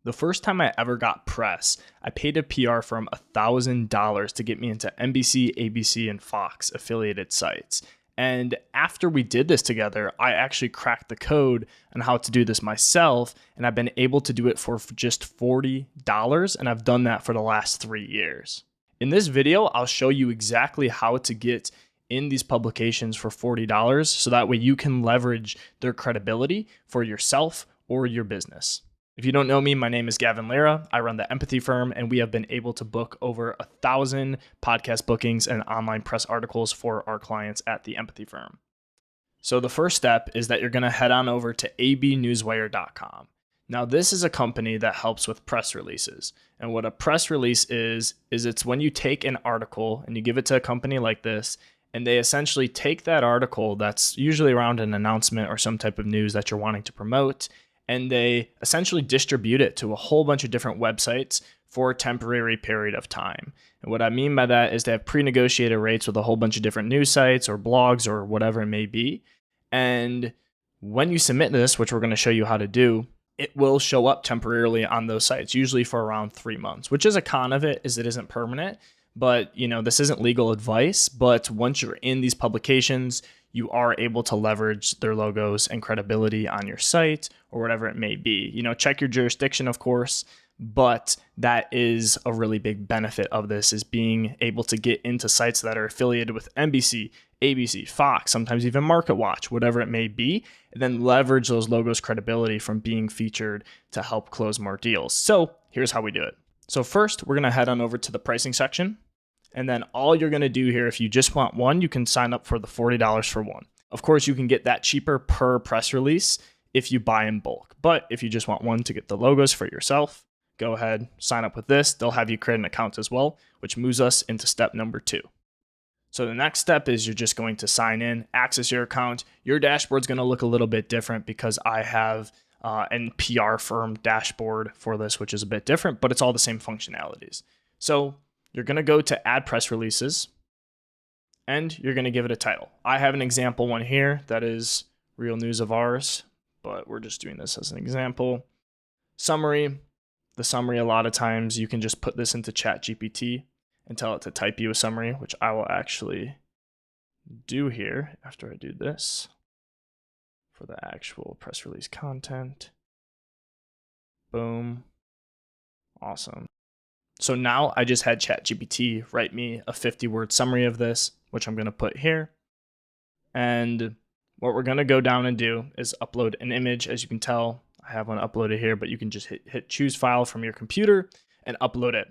The first time I ever got press, I paid a PR firm $1,000 to get me into NBC, ABC, and Fox affiliated sites. And after we did this together, I actually cracked the code on how to do this myself, and I've been able to do it for just $40, and I've done that for the last 3 years. In this video, I'll show you exactly how to get in these publications for $40, so that way you can leverage their credibility for yourself or your business. If you don't know me, my name is Gavin Lira. I run the Empathy Firm, and we have been able to book over 1,000 podcast bookings and online press articles for our clients at the Empathy Firm. So the first step is that you're going to head on over to abnewswire.com. Now, this is a company that helps with press releases. And what a press release is it's when you take an article and you give it to a company like this, and they essentially take that article that's usually around an announcement or some type of news that you're wanting to promote, and they essentially distribute it to a whole bunch of different websites for a temporary period of time. And what I mean by that is they have pre-negotiated rates with a whole bunch of different news sites or blogs or whatever it may be. And when you submit this, which we're going to show you how to do, it will show up temporarily on those sites, usually for around 3 months, which is a con of it, is it isn't permanent. But, this isn't legal advice, but once you're in these publications, you are able to leverage their logos and credibility on your site or whatever it may be. Check your jurisdiction, of course, but that is a really big benefit of this, is being able to get into sites that are affiliated with NBC, ABC, Fox, sometimes even MarketWatch, whatever it may be, and then leverage those logos' credibility from being featured to help close more deals. So here's how we do it. So first, we're going to head on over to the pricing section. And then all you're going to do here, if you just want one, you can sign up for the $40 for one. Of course, you can get that cheaper per press release if you buy in bulk. But if you just want one to get the logos for yourself, go ahead, sign up with this. They'll have you create an account as well, which moves us into step number 2. So the next step is you're just going to sign in, access your account. Your dashboard's going to look a little bit different because I have an PR firm dashboard for this, which is a bit different, but it's all the same functionalities. So you're going to go to add press releases, and you're going to give it a title. I have an example one here that is real news of ours, but we're just doing this as an example. Summary. The summary, a lot of times you can just put this into ChatGPT and tell it to type you a summary, which I will actually do here after I do this for the actual press release content. Boom. Awesome. So now I just had ChatGPT write me a 50-word summary of this, which I'm going to put here. And what we're going to go down and do is upload an image. As you can tell, I have one uploaded here, but you can just hit choose file from your computer and upload it.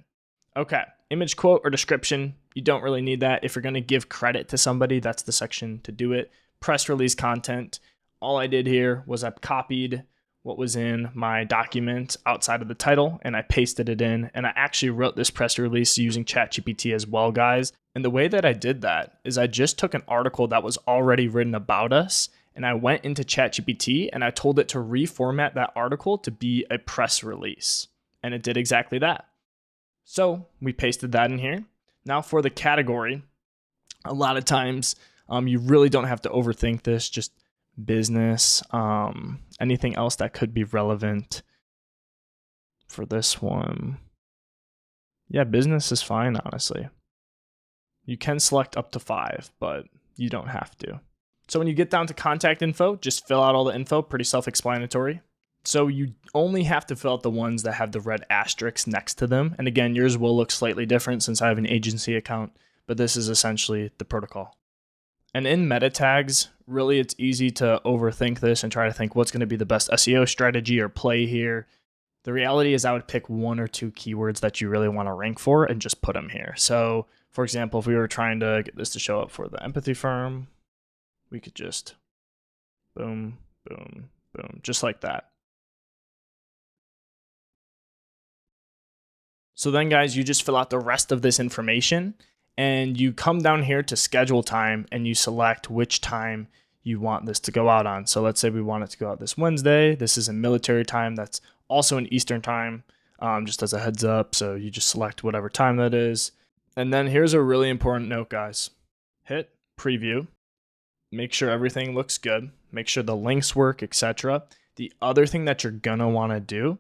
Okay, image, quote, or description. You don't really need that. If you're going to give credit to somebody, that's the section to do it. Press release content. All I did here was I copied what was in my document outside of the title, and I pasted it in, and I actually wrote this press release using ChatGPT as well, guys. And the way that I did that is I just took an article that was already written about us, and I went into ChatGPT and I told it to reformat that article to be a press release, and it did exactly that. So we pasted that in here. Now for the category, a lot of times you really don't have to overthink this, just business, anything else that could be relevant for this one. Yeah, business is fine, honestly. You can select up to 5, but you don't have to. So when you get down to contact info, just fill out all the info, pretty self-explanatory. So you only have to fill out the ones that have the red asterisks next to them. And again, yours will look slightly different since I have an agency account, but this is essentially the protocol. And in meta tags, really it's easy to overthink this and try to think what's going to be the best SEO strategy or play here. The reality is I would pick 1 or 2 keywords that you really want to rank for and just put them here. So for example, if we were trying to get this to show up for the Empathy Firm, we could just boom, boom, boom, just like that. So then guys, you just fill out the rest of this information and you come down here to schedule time and you select which time you want this to go out on. So let's say we want it to go out this Wednesday. This is in military time. That's also in Eastern time, just as a heads up. So you just select whatever time that is. And then here's a really important note, guys. Hit preview. Make sure everything looks good. Make sure the links work, etc. The other thing that you're going to want to do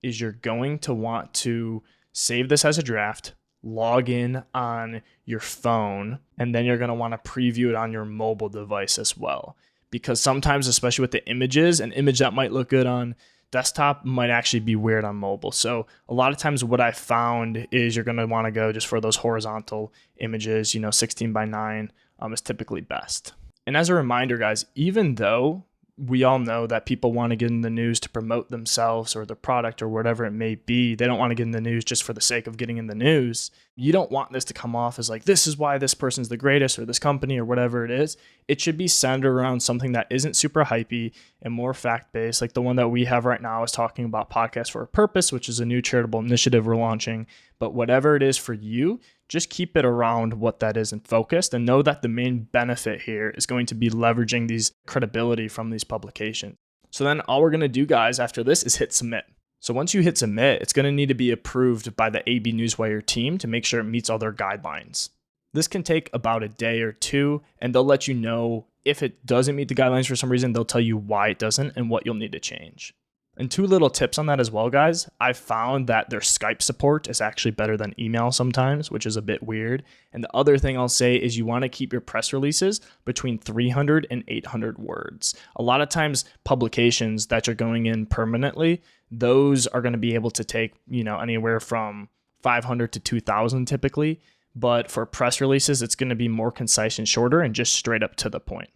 is you're going to want to save this as a draft, log in on your phone, and then you're going to want to preview it on your mobile device as well. Because sometimes, especially with the images, an image that might look good on desktop might actually be weird on mobile. So a lot of times what I found is you're going to want to go just for those horizontal images, 16 by 9 is typically best. And as a reminder, guys, even though we all know that people want to get in the news to promote themselves or their product or whatever it may be, they don't want to get in the news just for the sake of getting in the news. You don't want this to come off as like, this is why this person's the greatest or this company or whatever it is. It should be centered around something that isn't super hypey and more fact-based. Like the one that we have right now is talking about Podcast for a Purpose, which is a new charitable initiative we're launching. But whatever it is for you, just keep it around what that is and focused, and know that the main benefit here is going to be leveraging these credibility from these publications. So then all we're going to do, guys, after this is hit submit. So once you hit submit, it's going to need to be approved by the AB Newswire team to make sure it meets all their guidelines. This can take about a day or two, and they'll let you know if it doesn't meet the guidelines for some reason. They'll tell you why it doesn't and what you'll need to change. And 2 little tips on that as well, guys. I've found that their Skype support is actually better than email sometimes, which is a bit weird. And the other thing I'll say is you want to keep your press releases between 300 and 800 words. A lot of times publications that you're going in permanently, those are going to be able to take, anywhere from 500 to 2,000 typically. But for press releases, it's going to be more concise and shorter and just straight up to the point.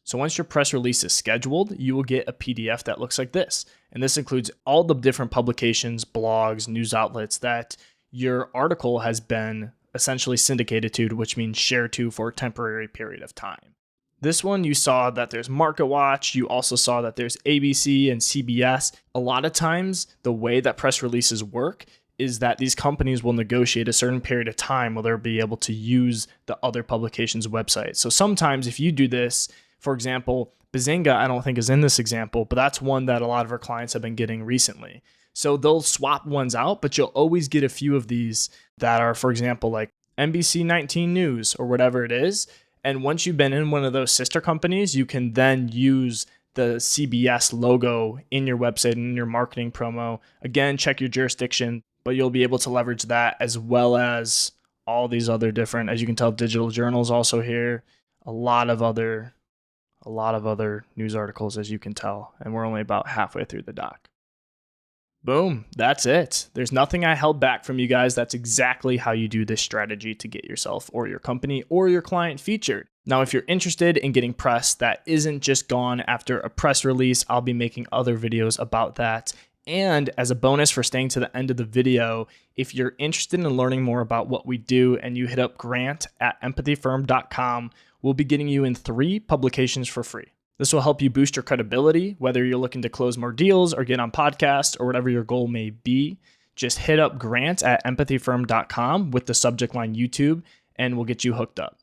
So once your press release is scheduled, you will get a PDF that looks like this. And this includes all the different publications, blogs, news outlets that your article has been essentially syndicated to, which means shared to for a temporary period of time. This one, you saw that there's MarketWatch. You also saw that there's ABC and CBS. A lot of times, the way that press releases work is that these companies will negotiate a certain period of time where they'll be able to use the other publication's website. So sometimes if you do this, for example, Bazinga, I don't think is in this example, but that's one that a lot of our clients have been getting recently. So they'll swap ones out, but you'll always get a few of these that are, for example, like NBC 19 News or whatever it is. And once you've been in one of those sister companies, you can then use the CBS logo in your website and in your marketing promo. Again, check your jurisdiction, but you'll be able to leverage that as well as all these other different, as you can tell, digital journals also here, a lot of other news articles, as you can tell, and we're only about halfway through the doc. Boom, that's it. There's nothing I held back from you guys. That's exactly how you do this strategy to get yourself or your company or your client featured. Now, if you're interested in getting press that isn't just gone after a press release, I'll be making other videos about that. And as a bonus for staying to the end of the video, if you're interested in learning more about what we do and you hit up Grant at empathyfirm.com, we'll be getting you in 3 publications for free. This will help you boost your credibility, whether you're looking to close more deals or get on podcasts or whatever your goal may be. Just hit up Grant at empathyfirm.com with the subject line YouTube, and we'll get you hooked up.